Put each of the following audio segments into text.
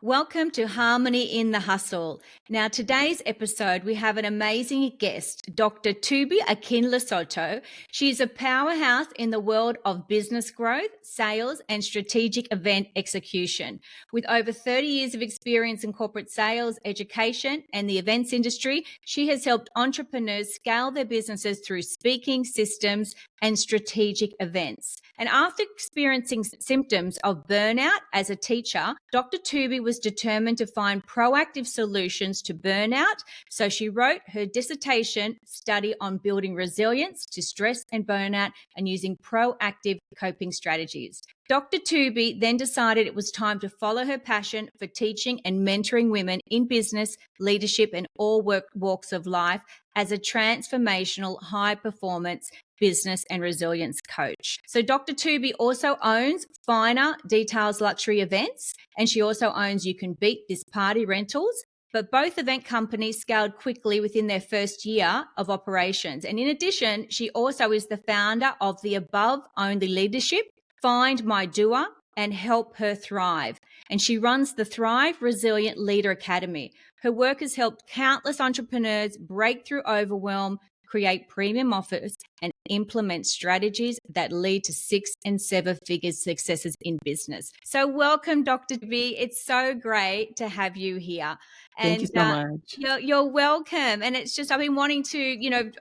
Welcome to Harmony in the Hustle. Now, today's episode, we have an amazing guest, Dr. Tuby Akinlosotu. She is a powerhouse in the world of business growth, sales, and strategic event execution. With over 30 years of experience in corporate sales, education, and the events industry, she has helped entrepreneurs scale their businesses through speaking, systems, and strategic events. And after experiencing symptoms of burnout as a teacher, Dr. Tuby was determined to find proactive solutions to burnout. So she wrote her dissertation study on building resilience to stress and burnout and using proactive coping strategies. Dr. Tuby then decided it was time to follow her passion for teaching and mentoring women in business, leadership, and all walks of life as a transformational, high-performance business and resilience coach. So Dr. Tuby also owns Finer Details Luxury Events, and she also owns You Can Beat This Party Rentals. But both event companies scaled quickly within their first year of operations. And in addition, she also is the founder of the Above Only Leadership, Find My Doer, and Help Her Thrive. And she runs the Thrive Resilient Leader Academy. Her work has helped countless entrepreneurs break through overwhelm, create premium offers, and implement strategies that lead to 6 and 7 figure successes in business. So welcome, Dr. B. It's so great to have you here. Thank you And so much. you're welcome. And it's just, I've been wanting to,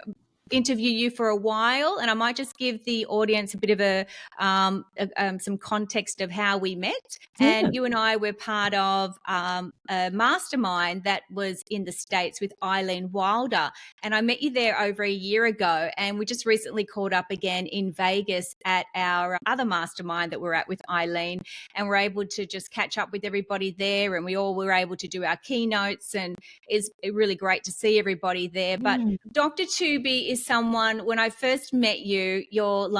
interview you for a while, and I might just give the audience a bit of some context of how we met. Yeah. And you and I were part of a mastermind that was in the States with Eileen Wilder, and I met you there over a year ago, and we just recently caught up again in Vegas at our other mastermind that we're at with Eileen, and we're able to just catch up with everybody there, and we all were able to do our keynotes, and it's really great to see everybody there. But Dr. Tuby is someone, when I first met you, you're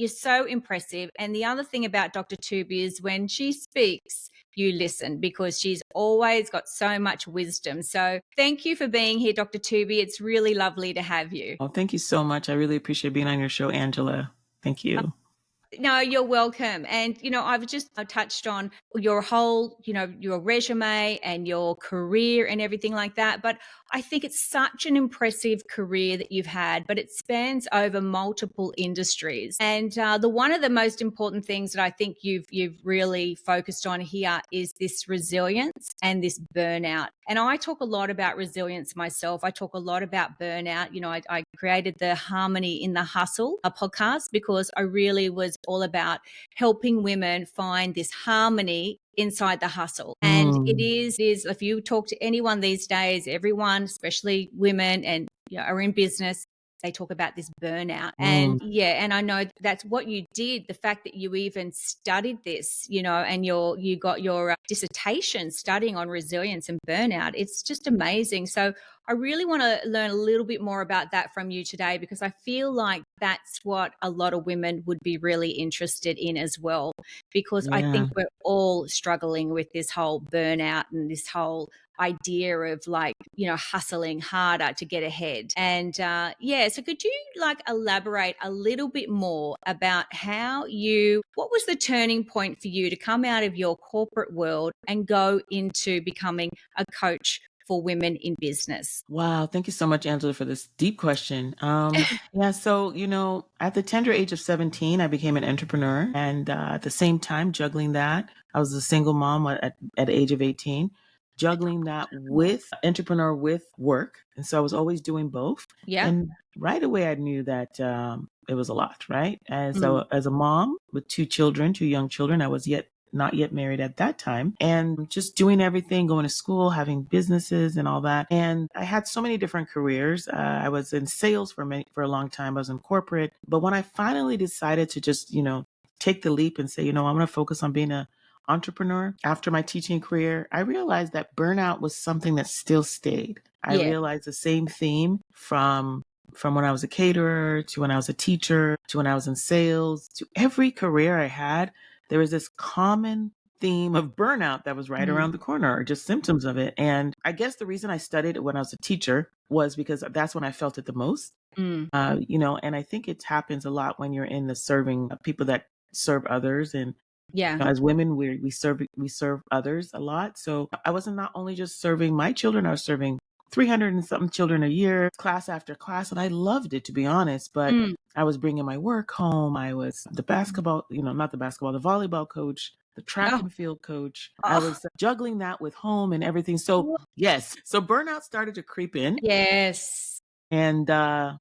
so impressive. And the other thing about Dr. Tuby is when she speaks, you listen, because she's always got so much wisdom. So thank you for being here, Dr. Tuby. It's really lovely to have you. Oh, thank you so much. I really appreciate being on your show, Angela. Thank you. No, you're welcome. And, I've just touched on your whole, your resume and your career and everything like that. But I think it's such an impressive career that you've had, but it spans over multiple industries. And one of the most important things that I think you've really focused on here is this resilience and this burnout. And I talk a lot about resilience myself. I talk a lot about burnout. I created the Harmony in the Hustle, a podcast, because I really was all about helping women find this harmony inside the hustle. And it is, if you talk to anyone these days, everyone, especially women and are in business, they talk about this burnout. And and I know that's what you did. The fact that you even studied this, and you got your dissertation studying on resilience and burnout. It's just amazing. So I really want to learn a little bit more about that from you today, because I feel like that's what a lot of women would be really interested in as well, because I think we're all struggling with this whole burnout and this whole idea of hustling harder to get ahead. And so could you elaborate a little bit more about what was the turning point for you to come out of your corporate world and go into becoming a coach for women in business? Wow. Thank you so much, Angela, for this deep question. So, at the tender age of 17, I became an entrepreneur. And at the same time, juggling that, I was a single mom at the age of 18, juggling that with entrepreneur with work. And so I was always doing both. Yeah. And right away, I knew that it was a lot, right? And so as a mom with two young children, I was not yet married at that time, and just doing everything, going to school, having businesses and all that. And I had so many different careers. I was in sales for a long time. I was in corporate. But when I finally decided to just, take the leap and say, I'm going to focus on being an entrepreneur after my teaching career, I realized that burnout was something that still stayed. I realized the same theme from when I was a caterer to when I was a teacher to when I was in sales to every career I had. There was this common theme of burnout that was right around the corner, or just symptoms of it. And I guess the reason I studied it when I was a teacher was because that's when I felt it the most. And I think it happens a lot when you're in the serving people that serve others. And Yeah. As women, we serve others a lot. So I wasn't not only just serving my children, I was serving 300 and something children a year, class after class, and I loved it, to be honest. But Mm. I was bringing my work home. I was the basketball, not the basketball, the volleyball coach, the track Oh, and field coach. I oh, was juggling that with home and everything. So yes, so burnout started to creep in, yes. and I'm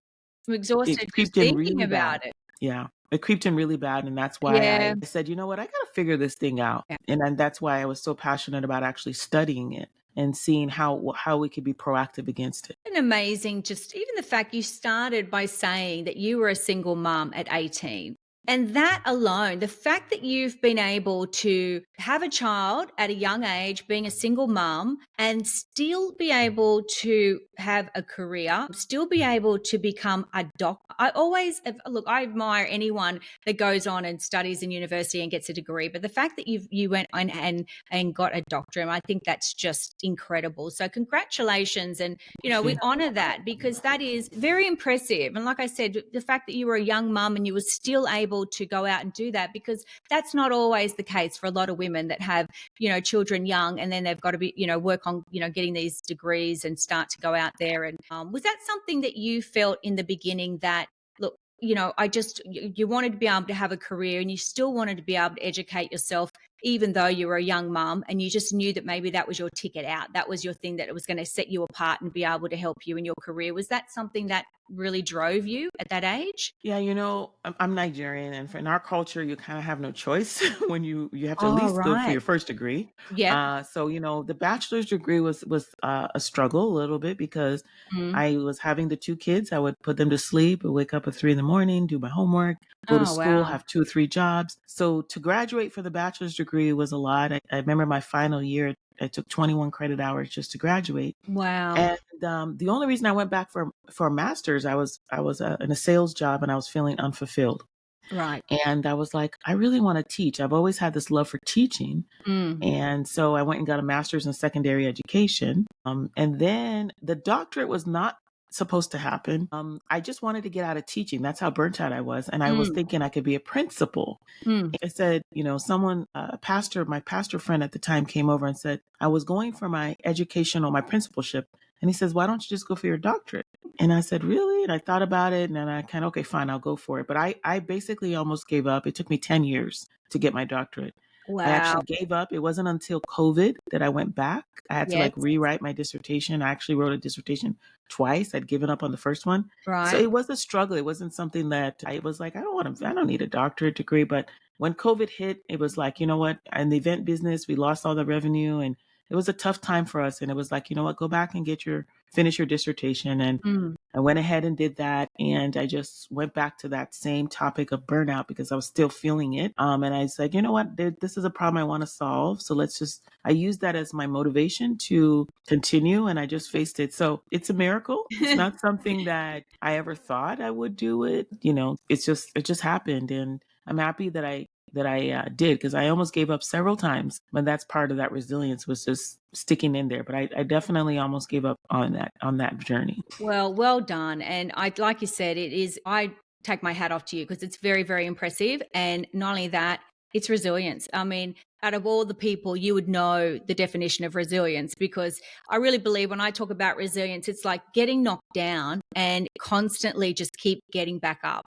it exhausted just creeped in thinking really bad. about it. Yeah. It creeped in really bad. And that's why Yeah. I said, you know what, I got to figure this thing out. And then that's why I was so passionate about actually studying it and seeing how we could be proactive against it. And amazing, just even the fact you started by saying that you were a single mum at 18. And that alone, the fact that you've been able to have a child at a young age, being a single mum, and still be able to have a career, still be able to become a doctor. I always look, I admire anyone that goes on and studies in university and gets a degree. But the fact that you went on and got a doctorate, I think that's just incredible. So congratulations. And we honor that because that is very impressive. And like I said, the fact that you were a young mum and you were still able to go out and do that, because that's not always the case for a lot of women that have, children young, and then they've got to be, work on, getting these degrees and start to go out there. And was that something that you felt in the beginning that, look, you wanted to be able to have a career and you still wanted to be able to educate yourself, even though you were a young mum, and you just knew that maybe that was your ticket out. That was your thing, that it was going to set you apart and be able to help you in your career. Was that something that really drove you at that age? Yeah, I'm Nigerian, and in our culture, you kind of have no choice when you have to at Oh, least go for right. your first degree. Yep. So the bachelor's degree was a struggle a little bit because Mm. I was having the two kids. I would put them to sleep, and wake up at 3 in the morning, do my homework, go to Oh, school, wow. have 2 or 3 jobs. So to graduate for the bachelor's degree was a lot. I remember my final year, I took 21 credit hours just to graduate. Wow. And the only reason I went back for a master's, I was in a sales job and I was feeling unfulfilled. Right. And I was like, I really want to teach. I've always had this love for teaching. Mm. And so I went and got a master's in secondary education. And then the doctorate was not supposed to happen. I just wanted to get out of teaching. That's how burnt out I was. And I was Mm. thinking I could be a principal. Mm. I said, my pastor friend at the time came over and said, I was going for my principalship. And he says, why don't you just go for your doctorate? And I said, really? And I thought about it, and then I kind of, okay, fine, I'll go for it. But I basically almost gave up. It took me 10 years to get my doctorate. I Wow. actually gave up. It wasn't until COVID that I went back. I had to Yes. rewrite my dissertation. I actually wrote a dissertation twice. I'd given up on the first one. So Right. it was a struggle. It wasn't something that I was like, I don't need a doctorate degree. But when COVID hit, it was like, you know what? In the event business, we lost all the revenue, and it was a tough time for us. And it was like, you know what? Go back and finish your dissertation. And Mm. I went ahead and did that. And I just went back to that same topic of burnout because I was still feeling it. And I said, you know what? This is a problem I want to solve. So I used that as my motivation to continue. And I just faced it. So it's a miracle. It's not something that I ever thought I would do it. It just happened. And I'm happy that I did, because I almost gave up several times. But that's part of that resilience, was just sticking in there. But I definitely almost gave up on that journey. Well done. And like you said, I take my hat off to you because it's very, very impressive. And not only that, it's resilience. I mean, out of all the people, you would know the definition of resilience, because I really believe when I talk about resilience, it's like getting knocked down and constantly just keep getting back up,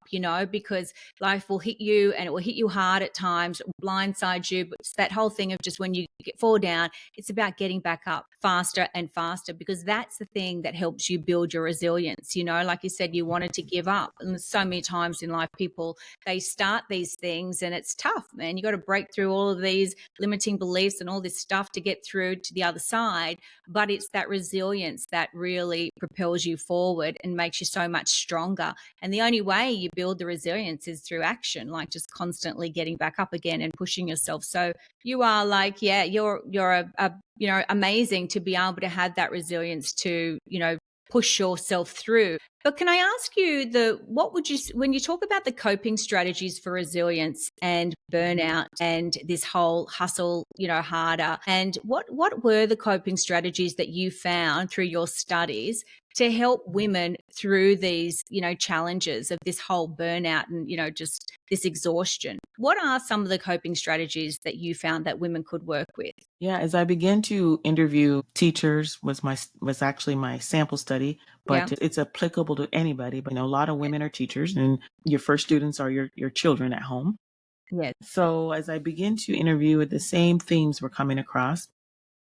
because life will hit you, and it will hit you hard at times, blindside you. But it's that whole thing of just when you fall down, it's about getting back up faster and faster, because that's the thing that helps you build your resilience. Like you said, you wanted to give up. And so many times in life, people, they start these things and it's tough, man. You got to break through all of these limiting beliefs and all this stuff to get through to the other side. But it's that resilience that really propels you forward and makes you so much stronger. And the only way you build the resilience is through action, like just constantly getting back up again and pushing yourself. So you are like, yeah, you're amazing to be able to have that resilience to, push yourself through. But can I ask you, when you talk about the coping strategies for resilience and burnout and this whole hustle, harder, and what were the coping strategies that you found through your studies to help women through these, challenges of this whole burnout and, just this exhaustion. What are some of the coping strategies that you found that women could work with? Yeah, as I began to interview teachers was actually my sample study, Yeah. but it's applicable to anybody. But a lot of women are teachers, and your first students are your children at home. Yes. So as I begin to interview, the same themes were coming across.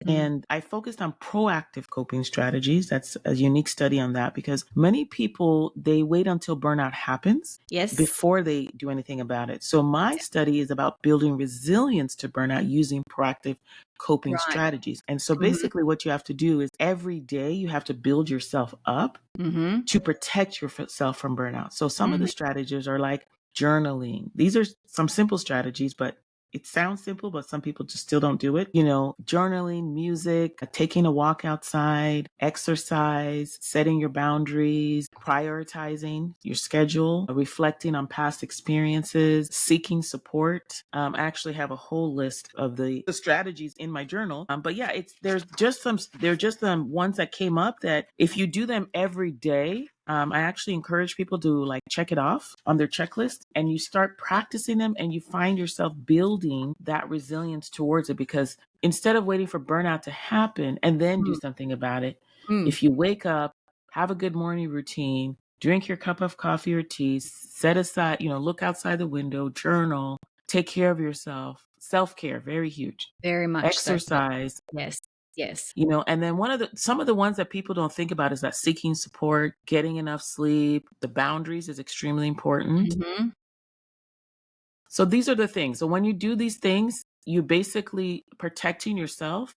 Mm. And I focused on proactive coping strategies. That's a unique study on that because many people, they wait until burnout happens Yes. before they do anything about it. So my study is about building resilience to burnout using proactive coping Right. strategies. And so Mhm. basically what you have to do is every day you have to build yourself up Mhm. to protect yourself from burnout. So some of the Mhm. strategies are like journaling. These are some simple strategies, but it sounds simple, but some people just still don't do it. Journaling, music, taking a walk outside, exercise, setting your boundaries, prioritizing your schedule, reflecting on past experiences, seeking support. I actually have a whole list of the strategies in my journal. But yeah, they're just some ones that came up that if you do them every day, I actually encourage people to like check it off on their checklist and you start practicing them and you find yourself building that resilience towards it because instead of waiting for burnout to happen and then do Mm. something about it, Mm. if you wake up, have a good morning routine, drink your cup of coffee or tea, set aside, look outside the window, journal, take care of yourself, self-care, very huge, Very much so. exercise, Yes. Yes. and then some of the ones that people don't think about is that seeking support, getting enough sleep, the boundaries is extremely important. Mhm. So these are the things. So when you do these things, you're basically protecting yourself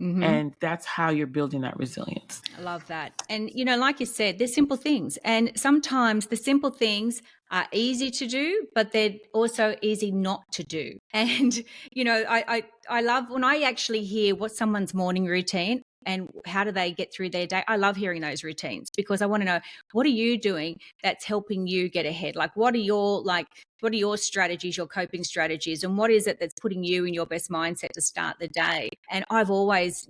Mhm. and that's how you're building that resilience. I love that. And, like you said, they're simple things. And sometimes the simple things are easy to do, but they're also easy not to do. And, I love when I actually hear what's someone's morning routine and how do they get through their day. I love hearing those routines because I want to know, what are you doing that's helping you get ahead? Like, what are your strategies, your coping strategies, and what is it that's putting you in your best mindset to start the day? And I've always,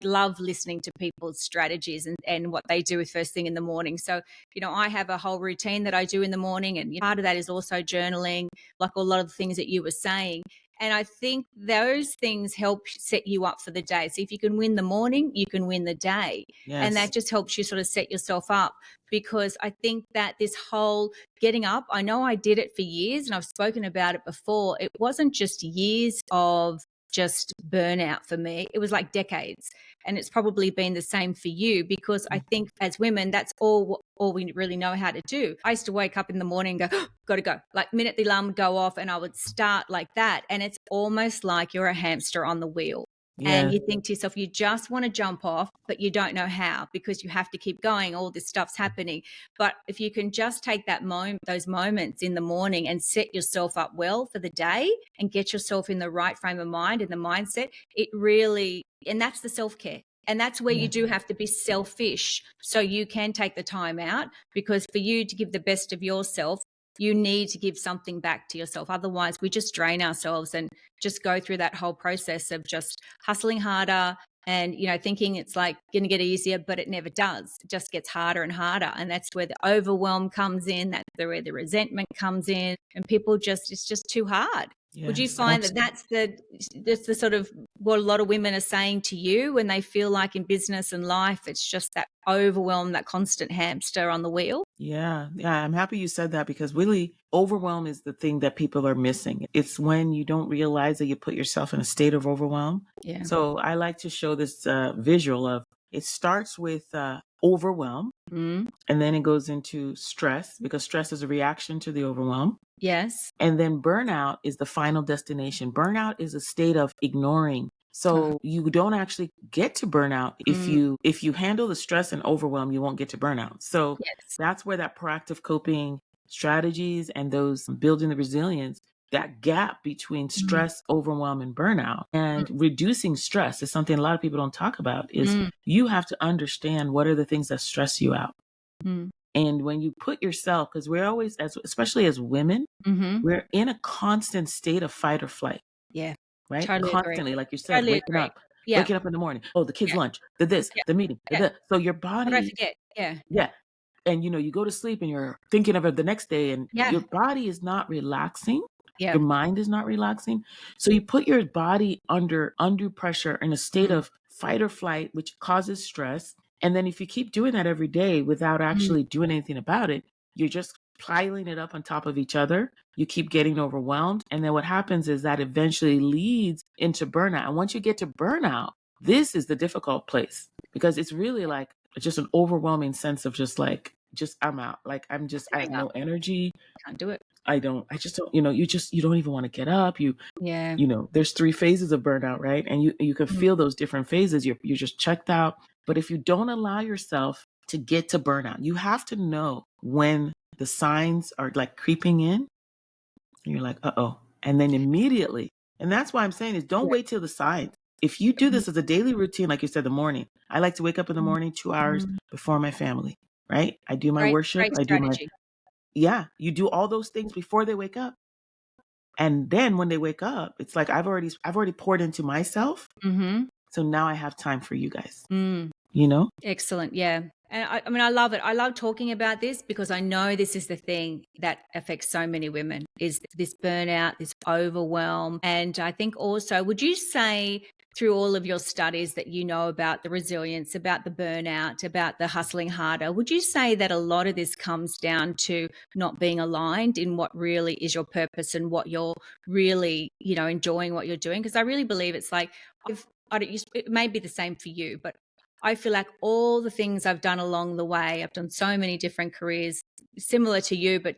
love listening to people's strategies and what they do first thing in the morning. So, I have a whole routine that I do in the morning, and part of that is also journaling, like a lot of the things that you were saying. And I think those things help set you up for the day. So if you can win the morning, you can win the day. And Yes. that just helps you sort of set yourself up because I think that this whole getting up, I know I did it for years and I've spoken about it before. It wasn't just years of just burnout for me. It was like decades. And it's probably been the same for you because I think as women, that's all we really know how to do. I used to wake up in the morning and go, got to go. Like minute the alarm would go off and I would start like that. And it's almost like you're a hamster on the wheel. And Yeah. you think to yourself, you just want to jump off, but you don't know how because you have to keep going. All this stuff's happening. But if you can just take those moments in the morning and set yourself up well for the day and get yourself in the right frame of mind and the mindset, it really, and that's the self-care. And that's where you Yeah. do have to be selfish so you can take the time out because for you to give the best of yourself, you need to give something back to yourself. Otherwise, we just drain ourselves and just go through that whole process of just hustling harder and, thinking it's like going to get easier, but it never does. It just gets harder and harder. And that's where the overwhelm comes in. That's where the resentment comes in and it's just too hard. Would you Yes. find that that's the sort of what a lot of women are saying to you when they feel like in business and life, it's just that overwhelm, that constant hamster on the wheel? Yeah, I'm happy you said that because really overwhelm is the thing that people are missing. It's when you don't realize that you put yourself in a state of overwhelm. Yeah. So I like to show this visual of it starts with overwhelm Mm. and then it goes into stress because stress is a reaction to the overwhelm. Yes. And then burnout is the final destination. Burnout is a state of ignoring. So you don't actually get to burnout if you handle the stress and overwhelm, you won't get to burnout. So Yes. that's where that proactive coping strategies and those building the resilience, that gap between Mm. stress, overwhelm, and burnout and reducing stress is something a lot of people don't talk about is Mm. you have to understand what are the things that stress you out. Mm. And when you put yourself, because we're always, especially as women, Mm-hmm. we're in a constant state of fight or flight, Yeah. right? Totally agree. Constantly, like you said, Totally agree. Yeah. waking up in the morning. Oh, the kids' Yeah. lunch, the this, Yeah. the meeting, the Yeah. that. So your What did I body, forget? Yeah. Yeah. And you go to sleep and you're thinking of it the next day, and Yeah. your body is not relaxing. Yeah. Your mind is not relaxing. So you put your body under undue pressure in a state Mm. of fight or flight, which causes stress. And then if you keep doing that every day without Mm. actually doing anything about it, you're just piling it up on top of each other. You keep getting overwhelmed. And then what happens is that eventually leads into burnout. And once you get to burnout, this is the difficult place, because it's really like just an overwhelming sense of just I'm out. Like I have Giving up. no energy. Can't do it. I just don't, you don't even want to get up. Yeah. There's 3 phases of burnout, right? And you can Mm. feel those different phases. You're just checked out. But if you don't allow yourself to get to burnout, you have to know when the signs are like creeping in, and you're like, uh-oh. And then immediately, and that's why I'm saying is don't Yeah. wait till the signs. If you do Mhm. this as a daily routine, like you said, the morning, I like to wake up in the Mm. morning 2 hours Mm. before my family, right? I do my Great, worship. great I do my, strategy. yeah, you do all those things before they wake up. And then when they wake up, it's like I've already poured into myself. Mhm. So now I have time for you guys, Mm. you know? Excellent. Yeah. And I mean, I love it. I love talking about this because I know this is the thing that affects so many women is this burnout, this overwhelm. And I think also, would you say through all of your studies that you know about the resilience, about the burnout, about the hustling harder, would you say that a lot of this comes down to not being aligned in what really is your purpose and what you're really, enjoying what you're doing? Because I really believe it's like, I don't, it may be the same for you, but I feel like all the things I've done along the way, I've done so many different careers, similar to you, but,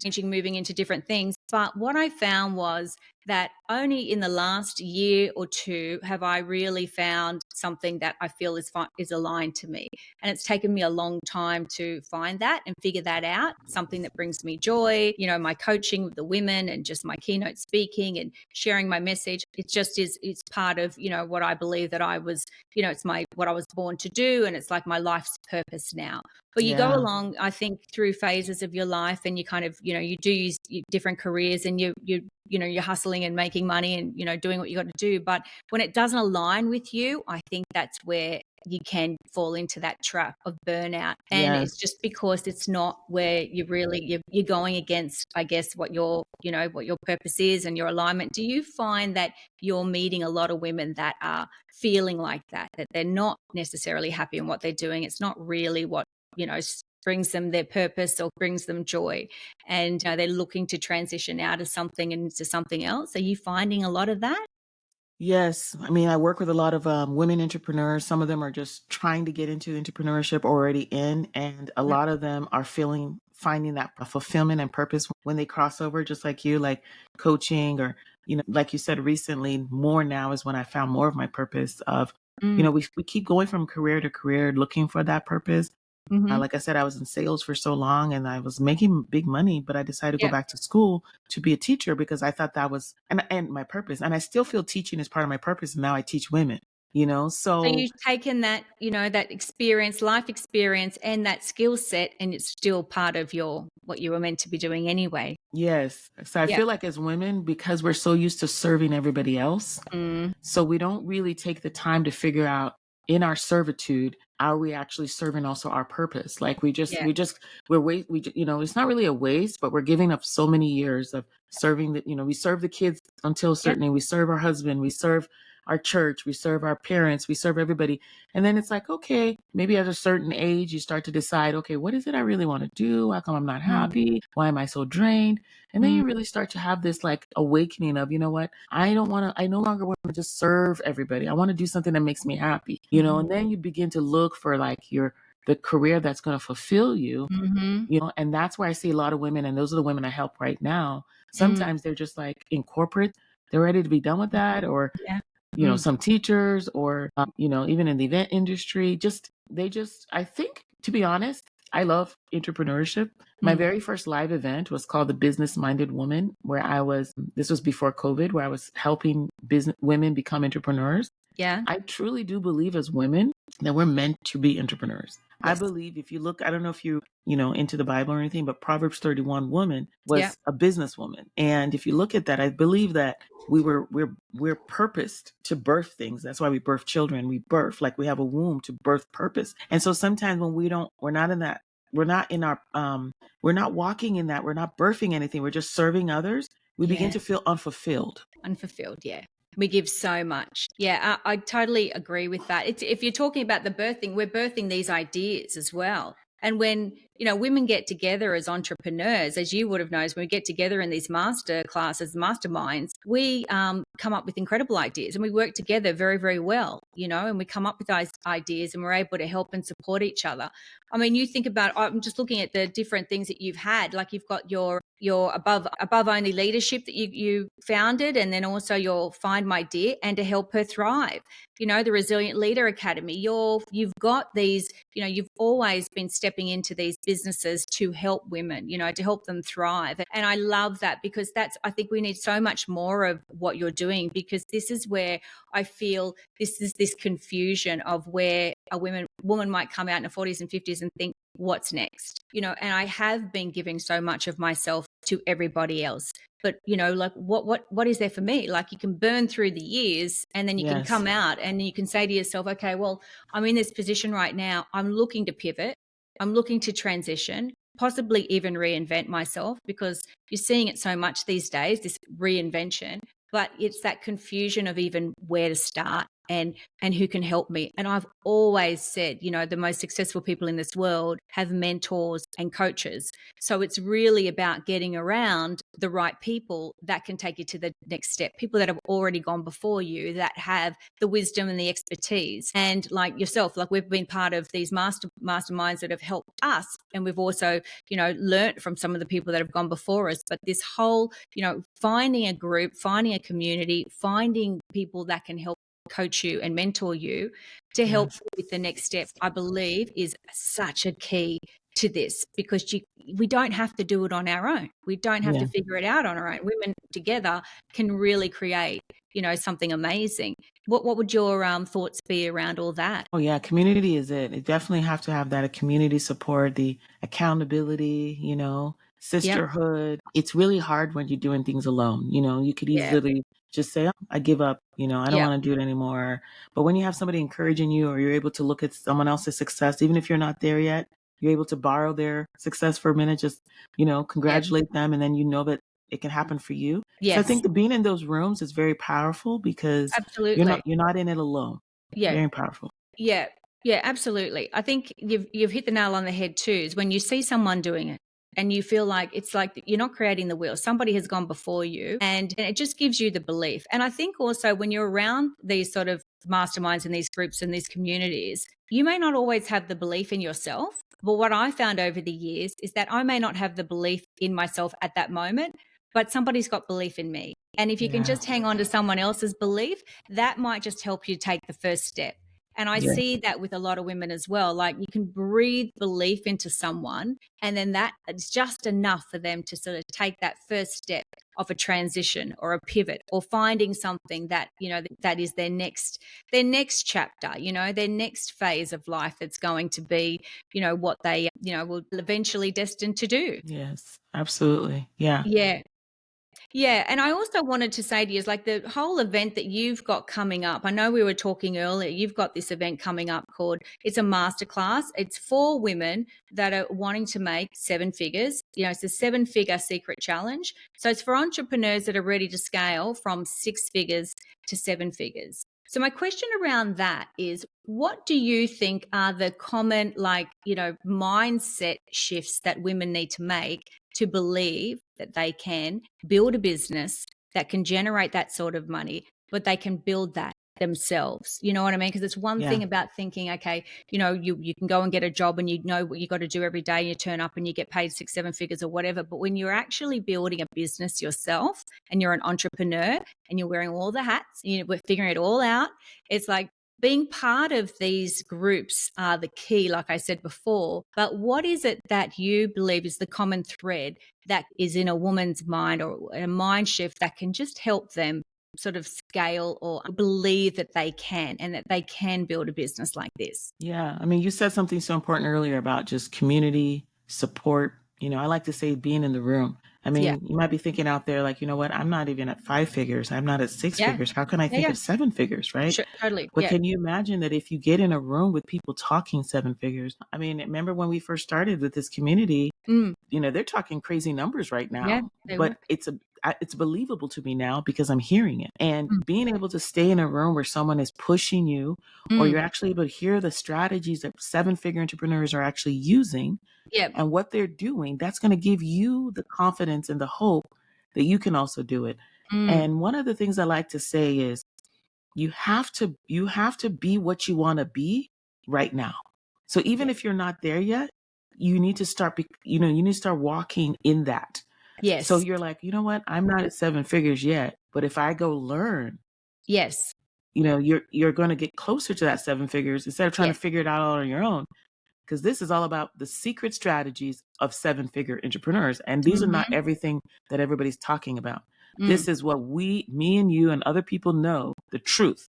changing, moving into different things. But what I found was that only in the last year or two have I really found something that I feel is aligned to me. And it's taken me a long time to find that and figure that out, something that brings me joy, my coaching with the women and just my keynote speaking and sharing my message. It's part of, what I believe that I was, it's what I was born to do. And it's like my life's purpose now. But you go Yeah. along, I think, through phases of your life and you kind of, you do use different careers and you're hustling and making money and, doing what you got to do. But when it doesn't align with you, I think that's where you can fall into that trap of burnout. And Yes. it's just because it's not where you're going against, I guess, what what your purpose is and your alignment. Do you find that you're meeting a lot of women that are feeling like that they're not necessarily happy in what they're doing? It's not really what, brings them their purpose or brings them joy. And they're looking to transition out of something and into something else. Are you finding a lot of that? Yes. I mean, I work with a lot of women entrepreneurs. Some of them are just trying to get into entrepreneurship already in, and a Yeah. lot of them are finding that fulfillment and purpose when they cross over, just like you, like coaching or, like you said recently, more now is when I found more of my purpose of, Mm. we keep going from career to career looking for that purpose. Mhm. Like I said, I was in sales for so long and I was making big money, but I decided to go Yeah. back to school to be a teacher because I thought that was and my purpose. And I still feel teaching is part of my purpose. And now I teach women, So So you've taken that, that experience, life experience and that skill set, and it's still part of what you were meant to be doing anyway. yes. So I Yeah. feel like as women, because we're so used to serving everybody else, Mm. so we don't really take the time to figure out in our servitude, are we actually serving also our purpose? Like Yeah. it's not really a waste, but we're giving up so many years of serving we serve the kids until a Yeah. certain age, we serve our husband, we serve our church, we serve our parents, we serve everybody. And then it's like, okay, maybe at a certain age, you start to decide, okay, what is it I really want to do? How come I'm not Mm. happy? Why am I so drained? And then Mm. you really start to have this like awakening of, you know what? I no longer want to just serve everybody. I want to do something that makes me happy, Mhm. and then you begin to look for like the career that's going to fulfill you, Mhm. and that's where I see a lot of women, and those are the women I help right now. Mm. Sometimes they're just like in corporate, they're ready to be done with that, or Yeah. Mm. some teachers or, even in the event industry, I think, to be honest, I love entrepreneurship. My Mm. very first live event was called the Business Minded Woman, where this was before COVID, where I was helping business women become entrepreneurs. Yeah. I truly do believe as women that we're meant to be entrepreneurs. I Yes. believe if you look, I don't know if you into the Bible or anything, but Proverbs 31 woman Yeah. was a businesswoman. And if you look at that, I believe that we're purposed to birth things. That's why we birth children. We birth, like we have a womb to birth purpose. And so sometimes when we're not in that, we're not in our, we're not walking in that, we're not birthing anything, we're just serving others, we begin Yeah. to feel unfulfilled. Unfulfilled. Yeah. We give so much. Yeah, I totally agree with that. It's, if you're talking about the birthing, we're birthing these ideas as well. And when, women get together as entrepreneurs, as you would have known, when we get together in these master classes, masterminds, we come up with incredible ideas and we work together very, very well, and we come up with those ideas and we're able to help and support each other. I mean, you think about, I'm just looking at the different things that you've had, like you've got your above only leadership that you founded, and then also your Find My Dear and To Help Her Thrive, the Resilient Leader Academy. You've got these, you've always been stepping into these businesses to help women, to help them thrive. And I love that, because I think we need so much more of what you're doing, because this is where I feel this confusion of where a woman might come out in her 40s and 50s and think, what's next? And I have been giving so much of myself to everybody else. But, like what is there for me? Like, you can burn through the years and then you can Yes. come out and you can say to yourself, okay, well, I'm in this position right now. I'm looking to pivot. I'm looking to transition, possibly even reinvent myself, because you're seeing it so much these days, this reinvention. But it's that confusion of even where to start and who can help me. And I've always said, the most successful people in this world have mentors and coaches. So it's really about getting around the right people that can take you to the next step, people that have already gone before you, that have the wisdom and the expertise. And like yourself, like we've been part of these masterminds that have helped us. And we've also, learnt from some of the people that have gone before us. But this whole, finding a group, finding a community, finding people that can help coach you and mentor you to help Yes. you with the next step, I believe is such a key to this, because we don't have to do it on our own. We don't have to figure it out on our own. Women together can really create, something amazing. What would your thoughts be around all that? Oh yeah, community is it. It definitely have to have that, a community support, the accountability, Yep. sisterhood. It's really hard when you're doing things alone. You could Yeah. easily just say, oh, I give up, I don't Yeah. want to do it anymore. But when you have somebody encouraging you, or you're able to look at someone else's success, even if you're not there yet, you're able to borrow their success for a minute, just, Yep. congratulate them, and then that it can happen for you. So I Yes. think being in those rooms is very powerful, because Absolutely. you're not in it alone. Yeah. Very powerful. Yeah. Yeah, absolutely. I think you've hit the nail on the head too, is when you see someone doing it and you feel like it's like you're not creating the wheel. Somebody has gone before you, and it just gives you the belief. And I think also when you're around these sort of masterminds and these groups and these communities, you may not always have the belief in yourself. But what I found over the years is that I may not have the belief in myself at that moment, but somebody's got belief in me. And if you can Yeah. just hang on to someone else's belief, that might just help you take the first step. And I Yeah. see that with a lot of women as well. Like, you can breathe belief into someone, and then that is just enough for them to sort of take that first step of a transition or a pivot, or finding something that, that is their next chapter, their next phase of life that's going to be, what they, will eventually destined to do. Yes, absolutely. Yeah. Yeah. Yeah, and I also wanted to say to you, is like the whole event that you've got coming up. I know we were talking earlier, you've got this event coming up called, it's a masterclass. It's for women that are wanting to make seven figures. It's a 7-figure secret challenge. So it's for entrepreneurs that are ready to scale from 6 figures to 7 figures. So my question around that is, what do you think are the common, mindset shifts that women need to make to believe that they can build a business that can generate that sort of money, but they can build that themselves? You know what I mean? Because it's one Yeah. thing about thinking, okay, you can go and get a job and you know what you got to do every day, and you turn up and you get paid 6-7 figures or whatever. But when you're actually building a business yourself and you're an entrepreneur and you're wearing all the hats, we're figuring it all out, it's like, being part of these groups are the key, like I said before. But what is it that you believe is the common thread that is in a woman's mind, or a mind shift that can just help them sort of scale or believe that they can and that they can build a business like this. Yeah. I mean, you said something so important earlier about just community support. I like to say being in the room. I Yeah. mean, you might be thinking out there, like, you know what? I'm not even at 5 figures. I'm not at six Yeah. figures. How can I Yeah. think Yeah. of 7 figures, right? Sure, totally. But Yeah. can you imagine that if you get in a room with people talking 7 figures? I mean, remember when we first started with this community, Mm. they're talking crazy numbers right Yeah. now, They but will. it's believable to me now because I'm hearing it. And Mm. being able to stay in a room where someone is pushing you, or Mm. you're actually able to hear the strategies that 7 figure entrepreneurs are actually using Yeah. and what they're doing, that's going to give you the confidence and the hope that you can also do it. Mm. And one of the things I like to say is you have to be what you want to be right now. So even Yeah. if you're not there yet, you need to start you need to start walking in that. So Yes. you're like, you know what? I'm not at 7 figures yet, but if I go learn, Yes. you're going to get closer to that 7 figures instead of trying to Yes. figure it out all on your own. Because this is all about the secret strategies of 7 figure entrepreneurs. And these are not Mm-hmm. everything that everybody's talking about. Mm. This is what me and you and other people know, the truth.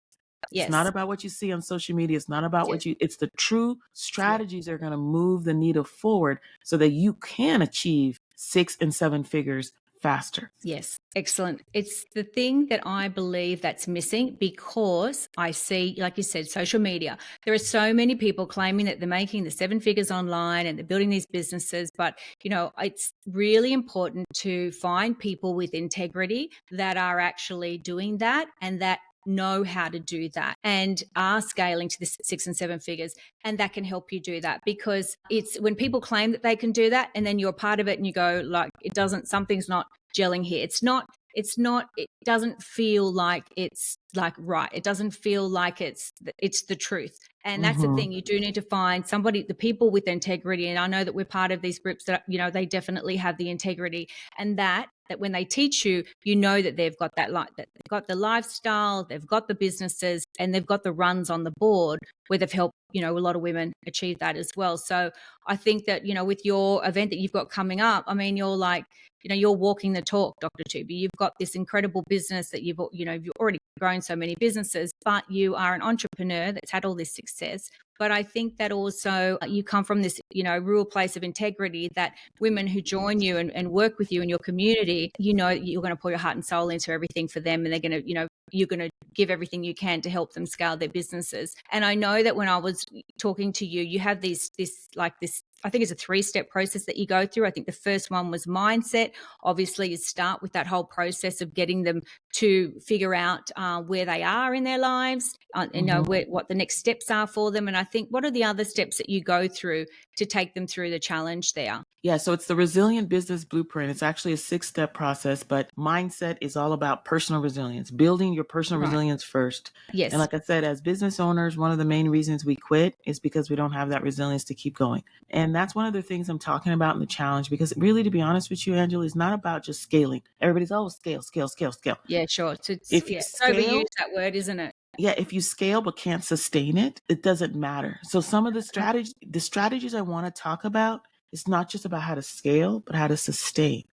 It's not Yes. about what you see on social media. It's not about Yes. it's the true Yeah. strategies that are going to move the needle forward so that you can achieve 6 and 7 figures faster. Yes, excellent. It's the thing that I believe that's missing because I see, like you said, social media. There are so many people claiming that they're making the 7 figures online and they're building these businesses. But, it's really important to find people with integrity that are actually doing that and that know how to do that and are scaling to the 6 and 7 figures, and that can help you do that, because it's when people claim that they can do that and then you're part of it and you go like, it doesn't, something's not gelling here. It doesn't feel like it's like right. It doesn't feel like it's the truth. And that's the Mm-hmm. thing. You do need to find somebody, the people with integrity. And I know that we're part of these groups that, they definitely have the integrity, and that when they teach you, that they've got that they've got the lifestyle, they've got the businesses, and they've got the runs on the board where they've helped, a lot of women achieve that as well. So I think that, with your event that you've got coming up, I mean, you're like, you're walking the talk, Dr. Tuby. You've got this incredible business that you've already grown so many businesses, but you are an entrepreneur that's had all this success. But I think that also you come from this, real place of integrity that women who join you and work with you in your community, you're going to put your heart and soul into everything for them, and they're going to, you're going to give everything you can to help them scale their businesses. And I know that when I was talking to you, you have this, I think it's a 3-step process that you go through. I think the first one was mindset. Obviously, you start with that whole process of getting them to figure out where they are in their lives, what the next steps are for them. And I think, what are the other steps that you go through to take them through the challenge there? Yeah, so it's the Resilient Business Blueprint. It's actually a 6-step process, but mindset is all about personal resilience, building your personal Right. resilience first. Yes. And like I said, as business owners, one of the main reasons we quit is because we don't have that resilience to keep going. And that's one of the things I'm talking about in the challenge, because really, to be honest with you, Angela, it's not about just scaling. Everybody's, scale, scale, scale, scale. Yeah, sure. So If you it's scale, overused, that word, isn't it? yeah, if you scale but can't sustain it, it doesn't matter. So some of the strategies I want to talk about, it's not just about how to scale, but how to sustain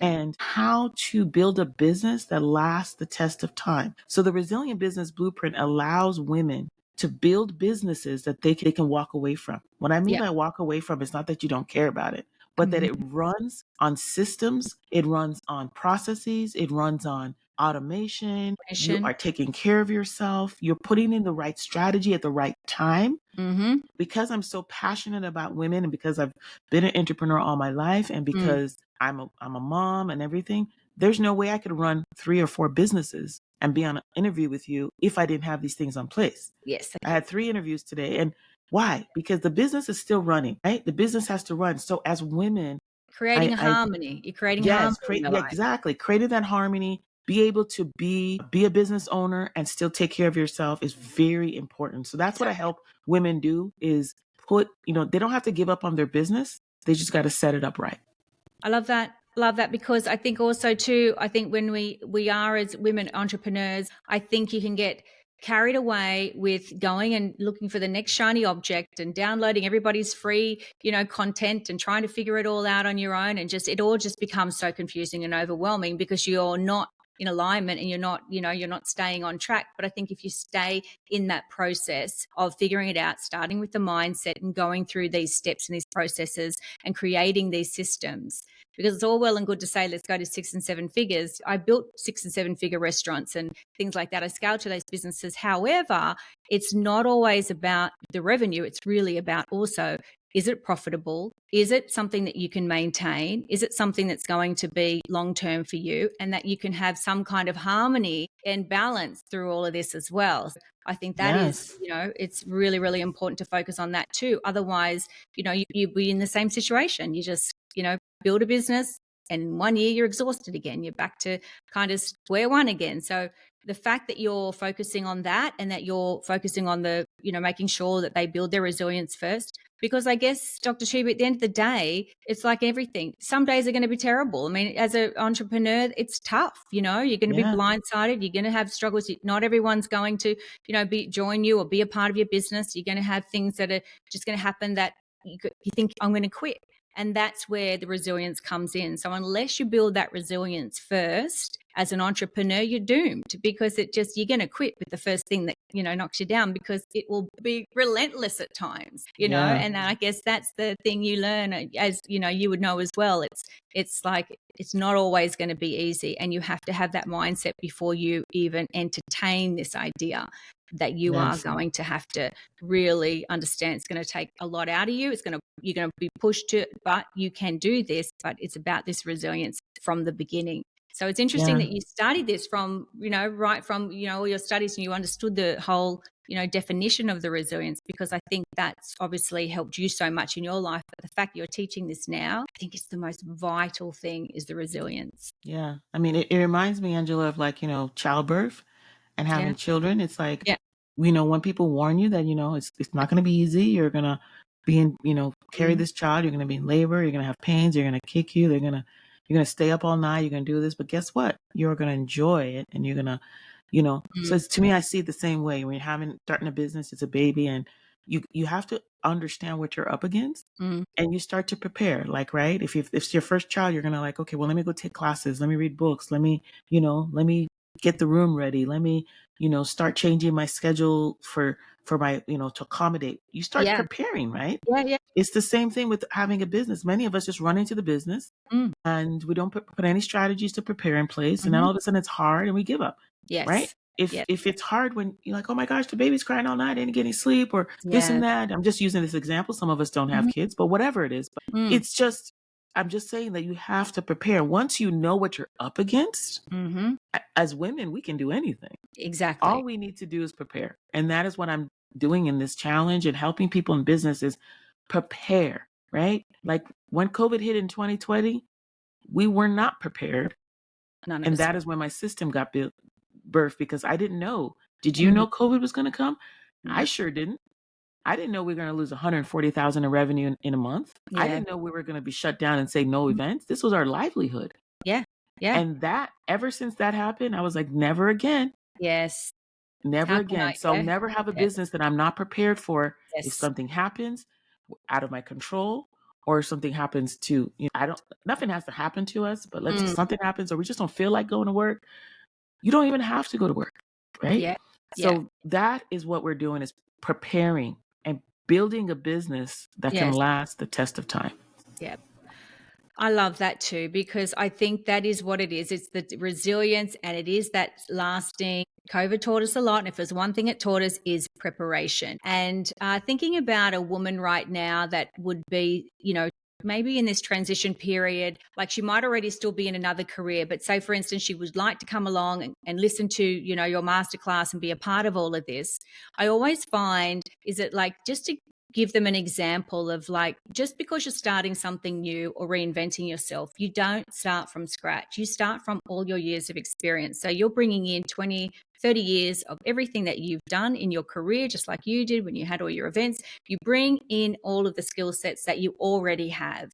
and how to build a business that lasts the test of time. So the Resilient Business Blueprint allows women to build businesses that they can walk away from. What I mean by walk away from is not that you don't care about it, but that it runs on systems, it runs on processes, it runs on automation. You are taking care of yourself. You're putting in the right strategy at the right time. Mm-hmm. Because I'm so passionate about women, and because I've been an entrepreneur all my life, and because I'm a mom and everything, there's no way I could run 3 or 4 businesses and be on an interview with you if I didn't have these things in place. Yes. I had 3 interviews today. And why? Because the business is still running, right? The business has to run. So as women, Creating harmony. You're creating yes, harmony in your life. exactly. Creating that harmony, be able to be a business owner and still take care of yourself is very important. So that's what I help women do, is they don't have to give up on their business. They just got to set it up right. I love that. Love that, because I think also too, I think when we are as women entrepreneurs, I think you can get carried away with going and looking for the next shiny object and downloading everybody's free, content and trying to figure it all out on your own. And it all just becomes so confusing and overwhelming because you're not in alignment and you're not, you're not staying on track. But I think if you stay in that process of figuring it out, starting with the mindset and going through these steps and these processes and creating these systems, because it's all well and good to say, let's go to 6 and 7 figures. I built 6 and 7 figure restaurants and things like that. I scaled to those businesses. However, it's not always about the revenue. It's really about also, is it profitable? Is it something that you can maintain? Is it something that's going to be long-term for you and that you can have some kind of harmony and balance through all of this as well? So I think that is, Yes. it's really, really important to focus on that too. Otherwise, you'd be in the same situation. You just, build a business and in 1 year you're exhausted again. You're back to kind of square one again. So the fact that you're focusing on that and that you're focusing on the, making sure that they build their resilience first, because I guess, Dr. Tuby, at the end of the day, it's like everything. Some days are going to be terrible. I mean, as an entrepreneur, it's tough. You're going to be blindsided. You're going to have struggles. Not everyone's going to, join you or be a part of your business. You're going to have things that are just going to happen that you think, I'm going to quit. And that's where the resilience comes in. So unless you build that resilience first, as an entrepreneur, you're doomed, because you're going to quit with the first thing that, knocks you down, because it will be relentless at times, and I guess that's the thing you learn, as, you would know as well. It's like, it's not always going to be easy, and you have to have that mindset before you even entertain this idea that you are going to have to really understand. It's going to take a lot out of you. You're going to be pushed to, but you can do this. But it's about this resilience from the beginning. So it's interesting that you studied this from, right from, all your studies, and you understood the whole, definition of the resilience, because I think that's obviously helped you so much in your life. But the fact you're teaching this now, I think it's the most vital thing, is the resilience. Yeah. I mean, it reminds me, Angela, of like, childbirth and having children. It's like, when people warn you that, it's not going to be easy. You're going to be in, carry this child. You're going to be in labor. You're going to have pains. You're going to kick you. You're going to stay up all night. You're going to do this. But guess what? You're going to enjoy it. And you're going to, so it's, to me, I see it the same way. When you're starting a business, it's a baby, and you have to understand what you're up against, and you start to prepare. Like, right. If it's your first child, you're going to like, okay, well, let me go take classes. Let me read books. Let me get the room ready. Let me, start changing my schedule for my, to accommodate. You start preparing, right? Yeah. It's the same thing with having a business. Many of us just run into the business and we don't put any strategies to prepare in place. And then all of a sudden it's hard and we give up. Yes. Right? If it's hard when you're like, oh my gosh, the baby's crying all night, I didn't get any sleep, or this and that. I'm just using this example. Some of us don't have kids, but whatever it is. But it's just, I'm just saying that you have to prepare. Once you know what you're up against, as women, we can do anything. Exactly. All we need to do is prepare. And that is what I'm doing in this challenge and helping people in business is prepare, right? Like when COVID hit in 2020, we were not prepared. And that is when my system got birthed, because I didn't know. Did you know COVID was going to come? I sure didn't. I didn't know we were going to lose 140,000 in revenue in a month. I didn't know we were going to be shut down and say no events. This was our livelihood. Yeah. And that, ever since that happened, I was like, never again. Yes. Never again. So I'll never have a business that I'm not prepared for. Yes. If something happens out of my control, or something happens to, nothing has to happen to us, but let's say something happens, or we just don't feel like going to work. You don't even have to go to work, right? Yeah. So that is what we're doing, is preparing and building a business that can last the test of time. Yeah. I love that too, because I think that is what it is. It's the resilience, and it is that lasting. COVID taught us a lot. And if there's one thing it taught us, is preparation. And thinking about a woman right now that would be, maybe in this transition period, like she might already still be in another career, but say, for instance, she would like to come along and listen to, your masterclass and be a part of all of this. I always find, is it like, just to give them an example of, like, just because you're starting something new or reinventing yourself, you don't start from scratch. You start from all your years of experience. So you're bringing in 20, 30 years of everything that you've done in your career, just like you did when you had all your events. You bring in all of the skill sets that you already have,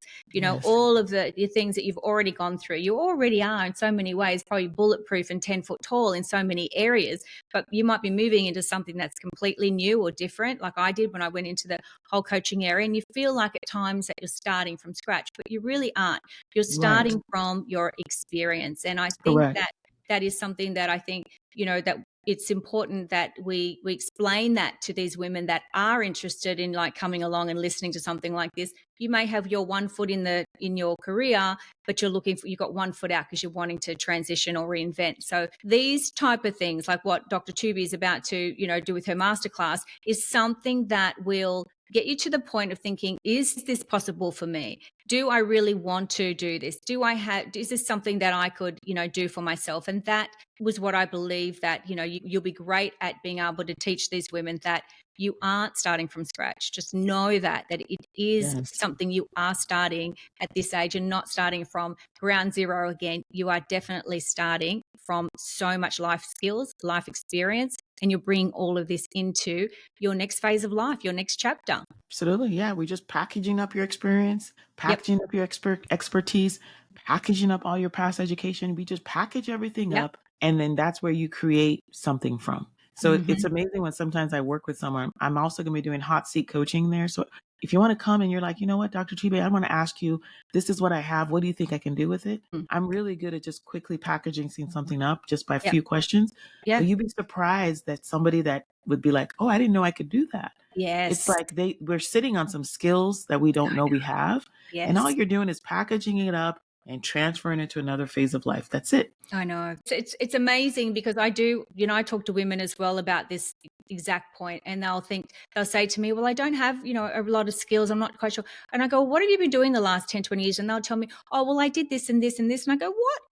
all of the things that you've already gone through. You already are in so many ways probably bulletproof and 10 foot tall in so many areas, but you might be moving into something that's completely new or different, like I did when I went into the whole coaching area. And you feel like at times that you're starting from scratch, but you really aren't. You're starting from your experience. And I think that that is something that I think, that it's important that we explain that to these women that are interested in like coming along and listening to something like this. You may have your one foot in your career, but you've got one foot out because you're wanting to transition or reinvent. So these type of things, like what Dr. Tuby is about to, do with her masterclass, is something that will get you to the point of thinking, is this possible for me? Do I really want to do this? Is this something that I could, do for myself? And that was what I believe, that, you'll be great at being able to teach these women that you aren't starting from scratch. Just know that it is something you are starting at this age, and not starting from ground zero again. You are definitely starting from so much life skills, life experience, and you're bringing all of this into your next phase of life, your next chapter. Absolutely. Yeah. We're just packaging up your experience, packaging up your expertise, packaging up all your past education. We just package everything up, and then that's where you create something from. So it's amazing when sometimes I work with someone. I'm also going to be doing hot seat coaching there. So if you want to come and you're like, you know what, Dr. Tuby, I want to ask you, this is what I have. What do you think I can do with it? I'm really good at just quickly packaging something up just by a few questions. Yeah. But you'd be surprised that somebody that would be like, oh, I didn't know I could do that. Yes. It's like we're sitting on some skills that we don't know we have. Yes. And all you're doing is packaging it up and transferring it to another phase of life. That's it. I know. It's amazing, because I do, I talk to women as well about this exact point, and they'll say to me, well, I don't have, a lot of skills. I'm not quite sure. And I go, what have you been doing the last 10, 20 years? And they'll tell me, oh, well, I did this and this and this. And I go, what?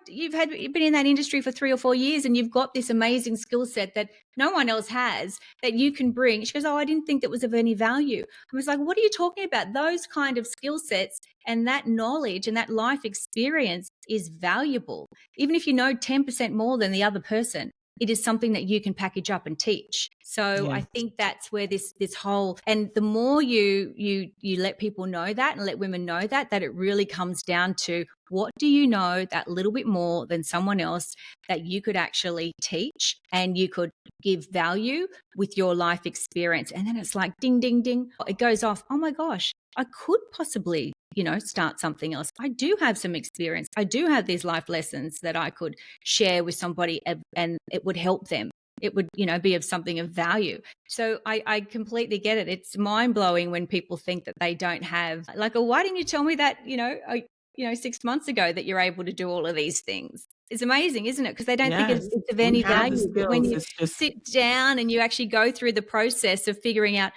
You've been in that industry for 3 or 4 years, and you've got this amazing skill set that no one else has that you can bring. She goes, oh, I didn't think that was of any value. I was like, what are you talking about? Those kind of skill sets and that knowledge and that life experience is valuable. Even if you know 10% more than the other person, it is something that you can package up and teach. So I think that's where this whole, and the more you let people know that, and let women know that it really comes down to, what do you know that little bit more than someone else that you could actually teach and you could give value with your life experience? And then it's like ding, ding, ding. It goes off. Oh my gosh, I could possibly, start something else. I do have some experience. I do have these life lessons that I could share with somebody, and it would help them. It would, be of something of value. So I completely get it. It's mind blowing when people think that they don't have, like, oh, why didn't you tell me that, 6 months ago, that you're able to do all of these things? It's amazing, isn't it? Because they don't think it's of any value. But when you sit down and you actually go through the process of figuring out,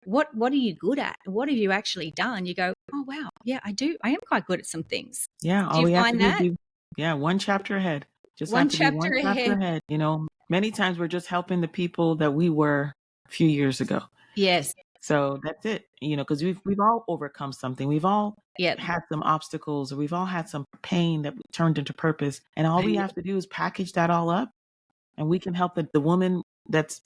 what are you good at? What have you actually done? You go, oh, wow. Yeah, I do. I am quite good at some things. Yeah. Do you find that? One chapter ahead. Just one have to chapter be one chapter ahead. Many times we're just helping the people that we were a few years ago. Yes. So that's it, because we've all overcome something. We've all had some obstacles, or we've all had some pain that turned into purpose. And all we have to do is package that all up, and we can help the woman that's,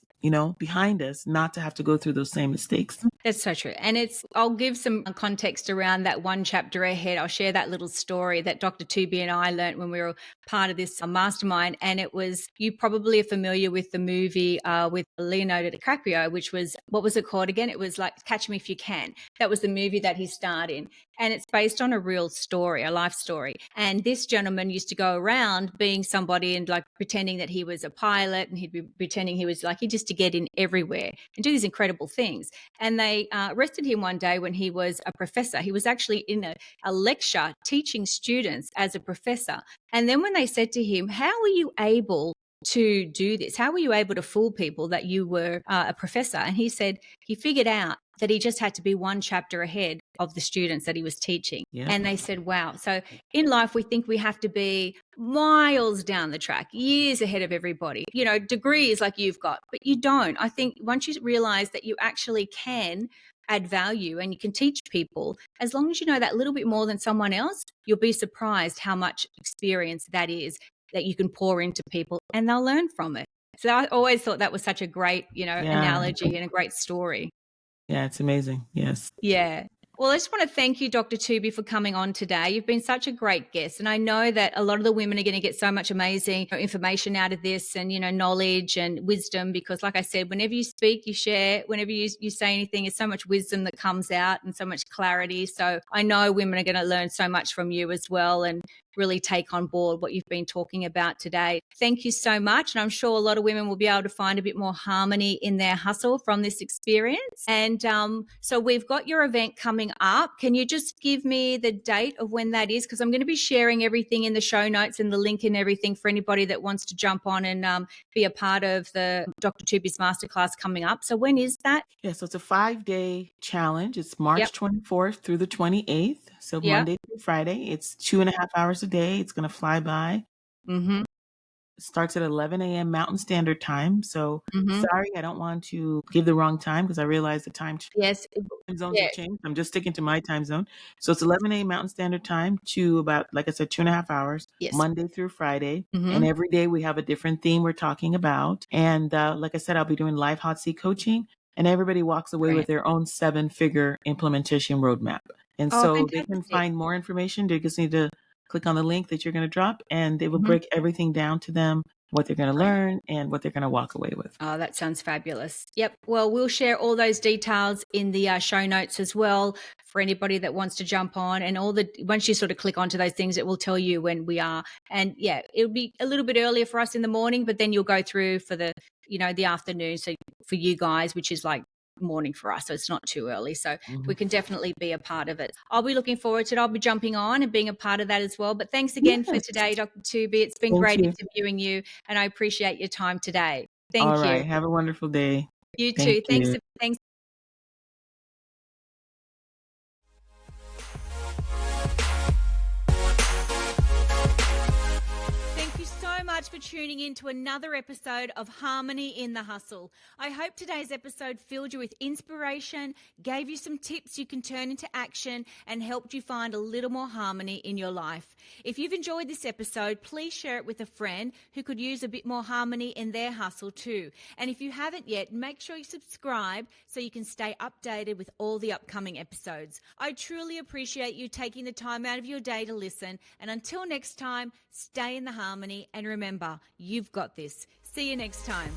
behind us not to have to go through those same mistakes. That's so true. And I'll give some context around that one chapter ahead. I'll share that little story that Dr. Tuby and I learned when we were part of this mastermind. And it was, you probably are familiar with the movie with Leonardo DiCaprio, which was, what was it called again? It was like Catch Me If You Can. That was the movie that he starred in. And it's based on a real story, a life story. And this gentleman used to go around being somebody and like pretending that he was a pilot, and he'd be pretending he was like, he just to get in everywhere and do these incredible things. And they arrested him one day when he was a professor. He was actually in a lecture teaching students as a professor. And then when they said to him, how were you able to do this? How were you able to fool people that you were a professor? And he said he figured out that he just had to be one chapter ahead of the students that he was teaching. Yeah. And they said, wow. So in life, we think we have to be miles down the track, years ahead of everybody, degrees like you've got, but you don't. I think once you realize that you actually can add value and you can teach people, as long as you know that little bit more than someone else, you'll be surprised how much experience that is that you can pour into people, and they'll learn from it. So I always thought that was such a great, analogy and a great story. Yeah, it's amazing. Yes. Yeah. Well, I just want to thank you, Dr. Tuby, for coming on today. You've been such a great guest. And I know that a lot of the women are going to get so much amazing information out of this, and, knowledge and wisdom, because like I said, whenever you speak, you share, whenever you say anything, there's so much wisdom that comes out and so much clarity. So I know women are going to learn so much from you as well. And really take on board what you've been talking about today. Thank you so much. And I'm sure a lot of women will be able to find a bit more harmony in their hustle from this experience. And so we've got your event coming up. Can you just give me the date of when that is? Because I'm going to be sharing everything in the show notes and the link and everything for anybody that wants to jump on and be a part of the Dr. Tuby's masterclass coming up. So when is that? Yeah, so it's a 5-day challenge. It's Yep. March 24th through the 28th. So Yep. Monday through Friday. It's 2.5 hours a day. It's going to fly by. Mm-hmm. It starts at 11 a.m. Mountain Standard Time. So Mm-hmm. sorry, I don't want to give the wrong time because I realize the Yes. zones Yeah. have changed. I'm just sticking to my time zone. So it's 11 a.m. Mountain Standard Time to about, like I said, 2.5 hours, Yes. Monday through Friday. Mm-hmm. And every day we have a different theme we're talking about. And like I said, I'll be doing live hot seat coaching. And everybody walks away Great. with their own 7-figure implementation roadmap. And Oh, so they can fantastic. find more information. They just need to click on the link that you're going to drop, and it will Mm-hmm. break everything down to them, what they're going to learn and what they're going to walk away with. Oh, that sounds fabulous. Yep. Well, we'll share all those details in the show notes as well for anybody that wants to jump on. And once you sort of click onto those things, it will tell you when we are. And yeah, it'll be a little bit earlier for us in the morning, but then you'll go through for the afternoon. So for you guys, which is like morning for us, so it's not too early, so we can definitely be a part of it. I'll be looking forward to it. I'll be jumping on and being a part of that as well. But thanks again for today, Dr. Tuby. It's been great interviewing you, and I appreciate your time today. Thank you. All right, have a wonderful day. You too. Thanks. Thank you so much for tuning in to another episode of Harmony in the Hustle. I hope today's episode filled you with inspiration, gave you some tips you can turn into action, and helped you find a little more harmony in your life. If you've enjoyed this episode, please share it with a friend who could use a bit more harmony in their hustle too. And if you haven't yet, make sure you subscribe so you can stay updated with all the upcoming episodes. I truly appreciate you taking the time out of your day to listen. And until next time, stay in the harmony and remember, you've got this. See you next time.